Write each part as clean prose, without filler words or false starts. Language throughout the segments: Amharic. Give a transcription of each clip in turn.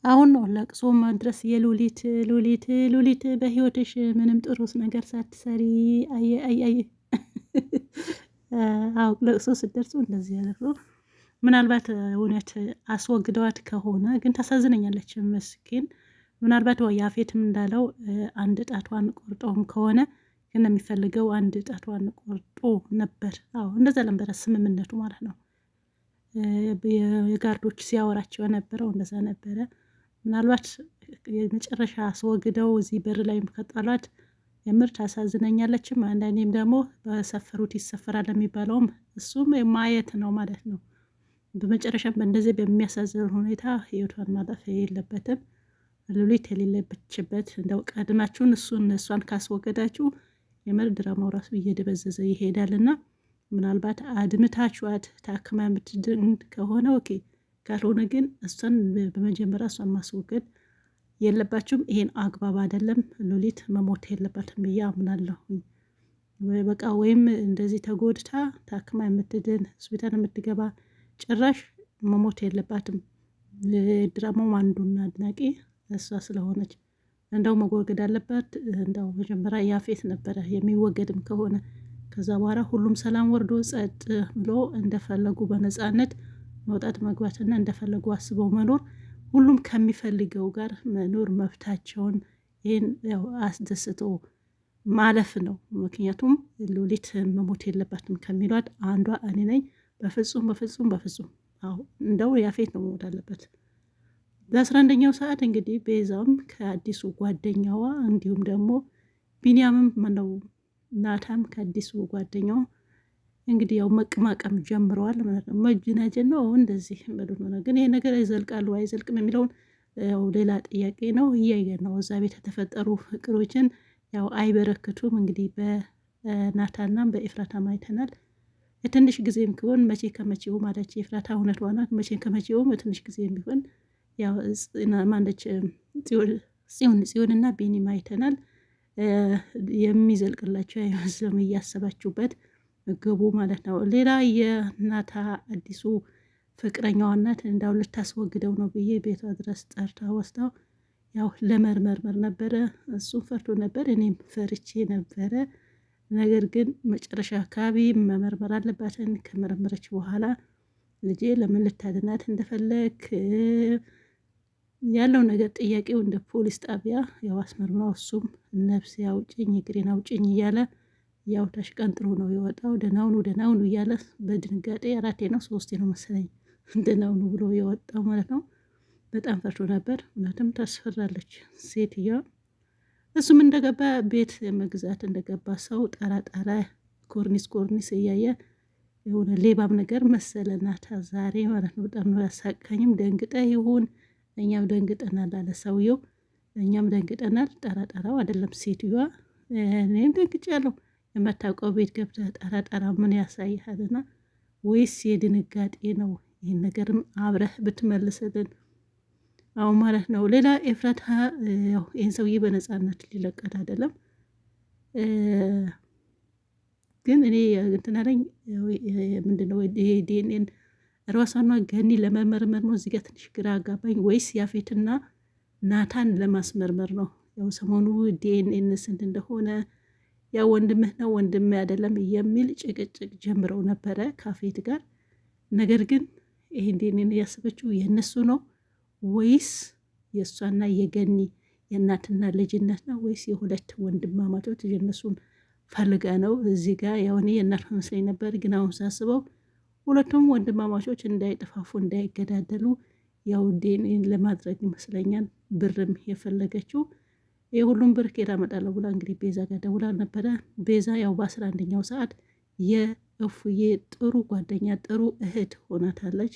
አሁን ነው ለቅሶ መድረስ የሉሊት ሉሊት ሉሊት በህይወትሽ ምንም ጥሩስ ነገር ሳትሰሪ አየ አየ አየ አዎ ለቅሶ ስትደርሱ እንደዚህ ያደርጉ። ምናልባት እውነት አስወግደዋት ከሆነ ግን ታሳዝነኛለች ምስኪን። ምናልባት ወይ ያፌትም እንዳለው አንድ ጣቷን ቆርጠውም ከሆነ ግን የሚፈልገው አንድ ጣቷን ቆርጦ ነበር። አዎ እንደዛ ነበረ ስምምነቱ ማለት ነው። የጋርዶች ሲያወራቸው የነበረው እንደዛ ነበረ። ምናልባት የመጨረሻ አስወግደው እዚህ በር ላይም ከጣሏት የምር ታሳዝነኛለችም። አንዳንዴም ደግሞ በሰፈሩት ይሰፈራል የሚባለውም እሱም ማየት ነው ማለት ነው። በመጨረሻም በእንደዚህ በሚያሳዝን ሁኔታ ህይወቷን ማለፍ የለበትም። ሉሊት የሌለችበት እንደው ቀድማችሁን እሷን ካስወገዳችሁ የምር ድራማው ራሱ እየደበዘዘ ይሄዳልና ምናልባት አድምታችኋት ታክማ የምትድን ከሆነ ኦኬ፣ ካልሆነ ግን እሷን በመጀመሪያ እሷን ማስወገድ የለባችሁም። ይሄን አግባብ አይደለም። ሉሊት መሞት የለባትም ብዬ አምናለሁ። በቃ ወይም እንደዚህ ተጎድታ ታክማ የምትድን ሆስፒታል የምትገባ ጭራሽ መሞት የለባትም። ድራማው አንዱና አድናቂ እሷ ስለሆነች እንደው መወገድ አለባት። እንደው መጀመሪያ ያፌት ነበረ የሚወገድም ከሆነ ከዛ በኋላ ሁሉም ሰላም ወርዶ ጸጥ ብሎ እንደፈለጉ በነፃነት መውጣት መግባትና እንደፈለጉ አስበው መኖር ሁሉም ከሚፈልገው ጋር መኖር መብታቸውን ይህን ያው አስደስቶ ማለፍ ነው። ምክንያቱም ሉሊት መሞት የለባትም ከሚሏት አንዷ እኔ ነኝ። በፍጹም በፍጹም በፍጹም። አዎ እንደው ያፌት ነው መሞት አለበት። በ11ኛው ሰዓት እንግዲህ ቤዛም ከአዲሱ ጓደኛዋ እንዲሁም ደግሞ ቢንያምም ማነው ናታም ከአዲሱ ጓደኛው እንግዲህ ያው መቅማቀም ጀምረዋል ማለት ነው። መጅናጀን ነው እንደዚህ በዱን ሆነ። ግን ይሄ ነገር ይዘልቃሉ አይዘልቅም የሚለውን ያው ሌላ ጥያቄ ነው። እያየን ነው እዛ ቤት የተፈጠሩ ፍቅሮችን ያው አይበረክቱም። እንግዲህ በናታና በኤፍራታም አይተናል። የትንሽ ጊዜም ቢሆን መቼ ከመቼው ማለች ኤፍራታ እውነት ዋና መቼ ከመቼውም ትንሽ ጊዜም ቢሆን ያው ማለች ጽዮንና ቢኒም አይተናል። የሚዘልቅላቸው አይመስልም። እያሰባችሁበት ግቡ ማለት ነው። ሌላ የናታ አዲሱ ፍቅረኛዋ እናት እንዳው ልታስወግደው ነው ብዬ ቤቷ ድረስ ጠርታ ወስዳው ያው ለመርመርመር ነበረ። እሱም ፈርቶ ነበር፣ እኔም ፈርቼ ነበረ። ነገር ግን መጨረሻ አካባቢ መመርመር አለባትን ከመረመረች በኋላ ልጄ ለምን ልታድናት እንደፈለግ ያለው ነገር ጥያቄው እንደ ፖሊስ ጣቢያ ያው አስመርምራው እሱም ነፍስ ያውጭኝ እግሬን አውጭኝ እያለ ያው ተሽቀንጥሮ ነው የወጣው። ደናውኑ ደናውኑ እያለ በድንጋጤ 4 ነው 3 ነው መሰለኝ ደናውኑ ብሎ የወጣው ማለት ነው። በጣም ፈርቶ ነበር። እውነትም ታስፈራለች ሴትዮዋ። እሱም እንደገባ ቤት መግዛት እንደገባ ሰው ጣራ ኮርኒስ እያየ የሆነ ሌባም ነገር መሰለናታ ዛሬ ማለት ነው። በጣም ነው ያሳቀኝም። ደንግጠ ይሁን እኛም ደንግጠናል አለ ሰውየው። እኛም ደንግጠናል። ጠራጠራው አይደለም ሴትዮዋ። እኔም ደንግጫለሁ። የማታውቀው ቤት ገብተህ ጠራጠራ ምን ያሳይሃልና? ወይስ የድንጋጤ ነው? ይህን ነገርም አብረህ ብትመልስልን አሁን ማለት ነው። ሌላ ኤፍራታ ያው ይህን ሰውዬ በነፃነት ሊለቀት አይደለም። ግን እኔ እንትን አለኝ ምንድነው ይሄ ዲኤንኤን ራሷና ገኒ ለመመርመር ነው። እዚህ ጋር ትንሽ ግራ አጋባኝ። ወይስ ያፌትና ናታን ለማስመርመር ነው? ያው ሰሞኑ ዲኤንኤን ስንት እንደሆነ ያው ወንድምህ ነው ወንድምህ አይደለም የሚል ጭቅጭቅ ጀምረው ነበረ ካፌት ጋር። ነገር ግን ይሄን ዲኤንኤን ያሰበችው የእነሱ ነው ወይስ የእሷና የገኒ የእናትና ልጅነት ነው? ወይስ የሁለት ወንድማማቾች የእነሱን ፈልጋ ነው? እዚህ ጋር ያው እኔ የእናት መስለኝ ነበር፣ ግን አሁን ሳስበው ሁለቱም ወንድማማቾች እንዳይጠፋፉ እንዳይገዳደሉ ያው ዲኤንኤን ለማድረግ ይመስለኛል ብርም የፈለገችው። የሁሉም ብር ከሄዳ እመጣለሁ ብላ እንግዲህ ቤዛ ጋር ደውላ ነበረ። ቤዛ ያው በ11ኛው ሰዓት የእፉዬ ጥሩ ጓደኛ ጥሩ እህት ሆናታለች።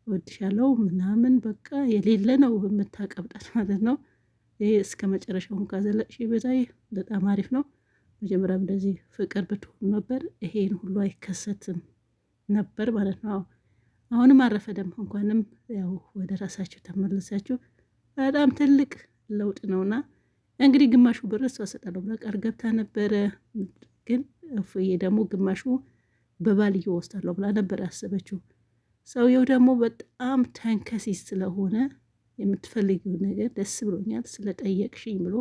እወድሻለሁ ምናምን በቃ የሌለ ነው የምታቀብጣት ማለት ነው። ይሄ እስከ መጨረሻው ካዘለቅሽ ቤዛዬ በጣም አሪፍ ነው። መጀመሪያም እንደዚህ ፍቅር ብትሆኑ ነበር ይሄን ሁሉ አይከሰትም ነበር ማለት ነው። አሁንም አረፈደም። እንኳንም ያው ወደ ራሳችሁ ተመለሳችሁ። በጣም ትልቅ ለውጥ ነውና እንግዲህ ግማሹ ብር እሷ እሰጣለሁ ብላ ቃል ገብታ ነበረ። ግን እፉዬ ደግሞ ግማሹ በባልየው ወስዳለሁ ብላ ነበር ያሰበችው። ሰውየው ደግሞ በጣም ተንከሲስ ስለሆነ የምትፈልጊው ነገር ደስ ብሎኛል ስለጠየቅሽኝ ብሎ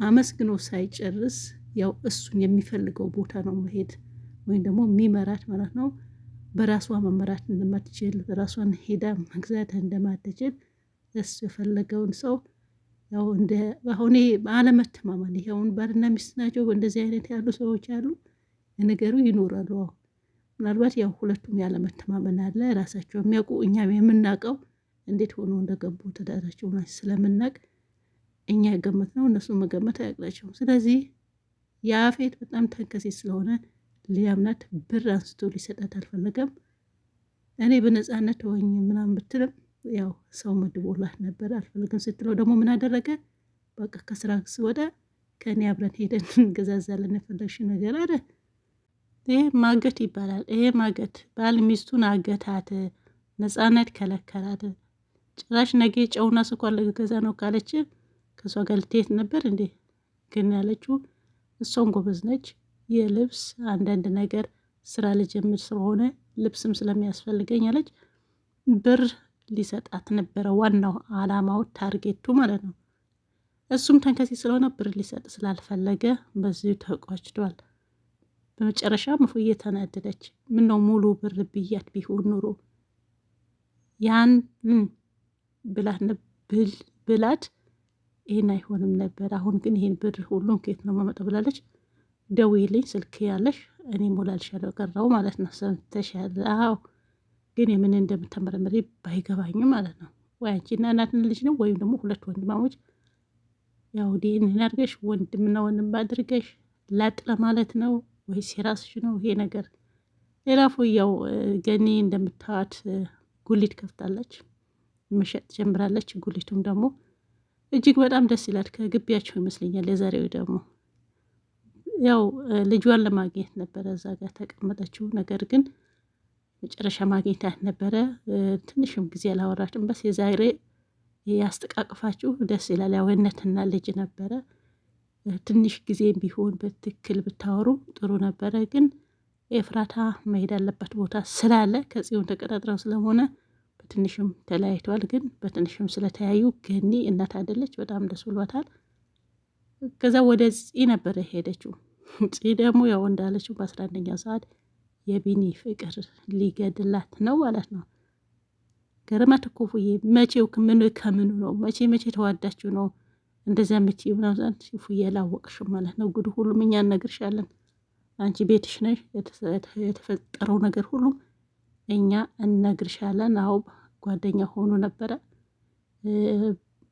አመስግኖ ሳይጨርስ ያው እሱን የሚፈልገው ቦታ ነው መሄድ ወይም ደግሞ የሚመራት ማለት ነው። በራሷ መመራት እንደማትችል በራሷን ሄዳ መግዛት እንደማትችል እሱ የፈለገውን ሰው ያው እንደ አሁን አለመተማመን ይሄውን ባልና ሚስት ናቸው። እንደዚህ አይነት ያሉ ሰዎች አሉ ነገሩ ይኖራሉ። ምናልባት ያው ሁለቱም ያለመተማመን አለ ራሳቸው የሚያውቁ እኛም የምናውቀው እንዴት ሆኖ እንደገቡ ትዳራቸው ስለምናውቅ እኛ የገመትነው እነሱ መገመት አያቅላቸውም። ስለዚህ ያፌት በጣም ተንከሴት ስለሆነ ሊያምናት ብር አንስቶ ሊሰጣት አልፈለገም። እኔ በነፃነት ተወኝ ምናምን ብትልም ያው ሰው መድቦላት ነበር። አልፈልግም ስትለው ደግሞ ምን አደረገ? በቃ ከስራ ወደ ከእኔ አብረን ሄደን እንገዛዛለን የፈለግሽ ነገር አለ። ይሄ ማገት ይባላል። ይሄ ማገት ባል ሚስቱን አገታት፣ ነፃነት ከለከላት። ጭራሽ ነገ ጨውና ስኳር ልገዛ ነው ካለች ከሷ ጋር ልትሄድ ነበር እንዴ? ግን ያለችው እሷም ጎበዝ ነች። የልብስ አንዳንድ ነገር ስራ ልጀምር ስለሆነ ልብስም ስለሚያስፈልገኝ አለች። ብር ሊሰጣት ነበረ ዋናው አላማው ታርጌቱ ማለት ነው። እሱም ተንከሲ ስለሆነ ብር ሊሰጥ ስላልፈለገ በዚሁ ተቋጭቷል። በመጨረሻ እፉዬ ተናደደች። ምነው ሙሉ ብር ብያት ቢሆን ኑሮ ያን ብላት ይሄን አይሆንም ነበር። አሁን ግን ይሄን ብር ሁሉም ከየት ነው ማመጣ ብላለች። ደውዪልኝ ስልክ ያለሽ እኔ ሞላልሻለሁ ቀረው ማለት ነው። ሰምተሻል? አዎ ግን የምን እንደምትመረምሪ ባይገባኝም ማለት ነው። ወይ አንቺና እናትና ልጅ ነው ወይም ደግሞ ሁለት ወንድማሞች ያው ዲኤንኤ አድርገሽ ወንድምና ወንድም አድርገሽ ላጥ ለማለት ነው ወይስ የራስሽ ነው ይሄ ነገር? ሌላ ፎያው ገኒ እንደምታዋት ጉሊት ከፍታለች፣ መሸጥ ጀምራለች። ጉሊቱም ደግሞ እጅግ በጣም ደስ ይላል። ከግቢያቸው ይመስለኛል። የዛሬው ደግሞ ያው ልጇን ለማግኘት ነበረ እዛ ጋር ተቀመጠችው። ነገር ግን መጨረሻ ማግኘታት ነበረ። ትንሽም ጊዜ አላወራችም። በስ የዛሬ ያስጠቃቅፋችሁ ደስ ይላል። ያው እናትና ልጅ ነበረ። ትንሽ ጊዜም ቢሆን በትክክል ብታወሩ ጥሩ ነበረ። ግን ኤፍራታ መሄድ ያለበት ቦታ ስላለ ከጽዮን ተቀጣጥረው ስለሆነ በትንሽም ተለያይተዋል። ግን በትንሽም ስለተያዩ ገኒ እናት አይደለች፣ በጣም ደስ ብሏታል። ከዛ ወደ ፂ ነበረ ሄደችው። ፂ ደግሞ ያው እንዳለችው በ11ኛው ሰዓት የቢኒ ፍቅር ሊገድላት ነው ማለት ነው። ገረማት እኮ ፉዬ መቼው ከምኑ ነው መቼ ተዋዳችሁ ነው እንደዚያ ምትይ ምናምን ፉዬ ላወቅሽም ማለት ነው። ጉድ ሁሉም እኛ እነግርሻለን። አንቺ ቤትሽ ነሽ፣ የተፈጠረው ነገር ሁሉም እኛ እነግርሻለን። አዎ ጓደኛ ሆኖ ነበረ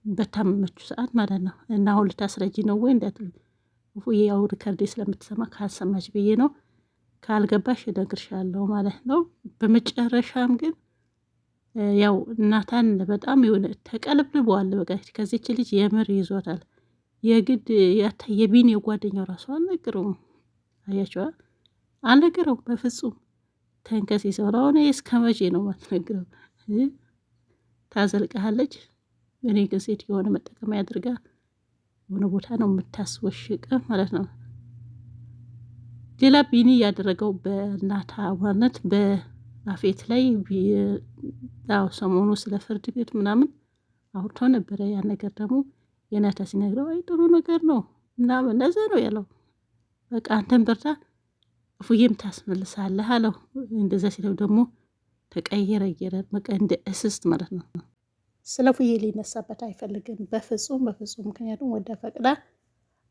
በታመመችው ሰዓት ማለት ነው። እና አሁን ልታስረጂ ነው ወይ እንዳትሉ ፉዬ ያው ሪከርዴ ስለምትሰማ ካልሰማች ብዬ ነው። ካልገባሽ እነግርሻለሁ ማለት ነው። በመጨረሻም ግን ያው ናታን በጣም የሆነ ተቀልብልበዋል። በቃ ከዚች ልጅ የምር ይዞታል። የግድ የቢኒ የጓደኛው ራሱ አልነገረውም። አያቸዋ አልነገረው በፍጹም ተንከስ ይሰራ ሆነ። እስከ መቼ ነው ማትነግረው? ታዘልቀሃለች። እኔ ግን ሴት የሆነ መጠቀሚያ አድርጋ የሆነ ቦታ ነው የምታስወሽቅ ማለት ነው። ሌላ ቢኒ ያደረገው በናታ ዋነት በአፌት ላይ ያው ሰሞኑ ስለ ፍርድ ቤት ምናምን አውርቶ ነበረ። ያ ነገር ደግሞ የናታ ሲነግረው አይ ጥሩ ነገር ነው ምናምን እንደዛ ነው ያለው። በቃ አንተን በርታ እፉዬም ታስመልሳለህ አለው። እንደዛ ሲለው ደግሞ ተቀየረ በቃ እንደ እስስት ማለት ነው። ስለ ፉዬ ሊነሳበት አይፈልግም በፍጹም። ምክንያቱም ወደ ፈቅዳ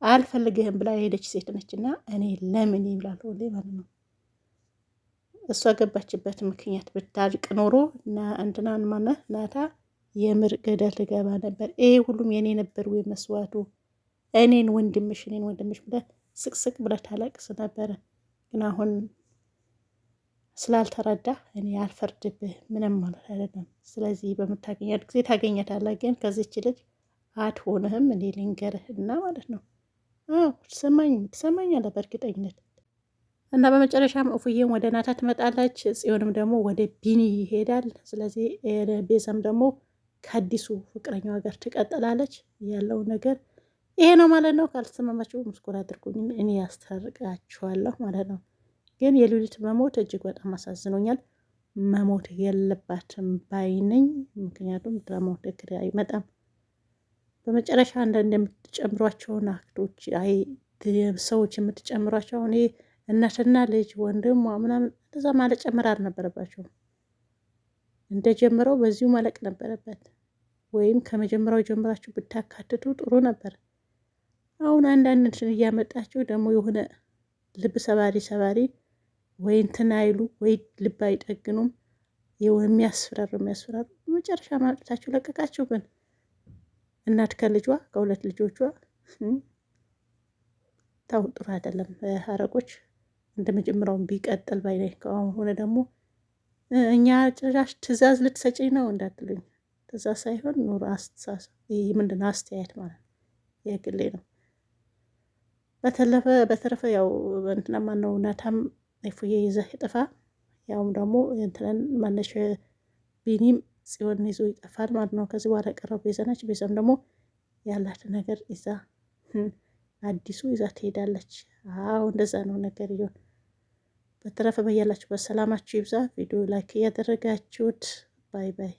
አልፈልግህም ብላ የሄደች ሴት ነችና እኔ ለምን ይብላል ሁሌ ማለት ነው። እሷ ገባችበት ምክንያት ብታድቅ ኖሮ እና እንትናን ማነህ ናታ የምር ገደል ልገባ ነበር። ይሄ ሁሉም የኔ ነበር ወይ መስዋዕቱ? እኔን ወንድምሽ ብለህ ስቅስቅ ብለህ ታለቅስ ነበረ። ግን አሁን ስላልተረዳ እኔ አልፈርድብህ ምንም ማለት አይደለም። ስለዚህ በምታገኛት ጊዜ ታገኘታለህ። ግን ከዚች ልጅ አትሆንህም። እኔ ልንገርህ እና ማለት ነው። አዎ ትሰማኛለህ በእርግጠኝነት። እና በመጨረሻም እፉዬም ወደ ናታ ትመጣለች፣ ጽዮንም ደግሞ ወደ ቢኒ ይሄዳል። ስለዚህ ቤዛም ደግሞ ከአዲሱ ፍቅረኛዋ ጋር ትቀጥላለች። ያለው ነገር ይሄ ነው ማለት ነው። ካልተሰማማችሁ ምስኮር አድርጉኝ፣ እኔ ያስታርቃችኋለሁ ማለት ነው። ግን የሉሊት መሞት እጅግ በጣም አሳዝኖኛል። መሞት የለባትም ባይነኝ። ምክንያቱም ድራማው ትክክል አይመጣም። በመጨረሻ አንዳንድ የምትጨምሯቸውን አክቶች ሰዎች የምትጨምሯቸው አሁን እናትና ልጅ ወንድሟ ምናምን እንደዛ ማለት ጨምር አልነበረባቸውም። እንደጀምረው በዚሁ ማለቅ ነበረበት። ወይም ከመጀመሪያው ጀምራችሁ ብታካትቱ ጥሩ ነበር። አሁን አንዳንድ እያመጣችሁ ደግሞ የሆነ ልብ ሰባሪ ወይ እንትን አይሉ ወይ ልብ አይጠግኑም። የሚያስፈራሩ መጨረሻ ማለታችሁ ለቀቃችሁ። ግን እናት ከልጇ ከሁለት ልጆቿ ታው ጥሩ አይደለም። ሀረጎች እንደ መጀመሪያውን ቢቀጥል ባይነኝ። ከአሁን ሆነ ደግሞ እኛ ጭራሽ ትእዛዝ ልትሰጪኝ ነው እንዳትሉኝ። ትእዛዝ ሳይሆን ኑሮ አስተሳሰብ ምንድነው አስተያየት ማለት የግሌ ነው። በተረፈ ያው እንትና ማነው ናታም አይፉዬ ይዘህ ይጥፋ። ያውም ደግሞ እንትንን ማነሽ ቢኒም ጽዮን ይዞ ይጠፋል ማለት ነው። ከዚህ በኋላ ቀረቡ ቤዛነች። ቤዛም ደግሞ ያላት ነገር ይዛ አዲሱ ይዛ ትሄዳለች። አዎ እንደዛ ነው ነገር ይሁን። በተረፈ በያላችሁ በሰላማችሁ ይብዛ። ቪዲዮ ላይክ እያደረጋችሁት ባይ ባይ።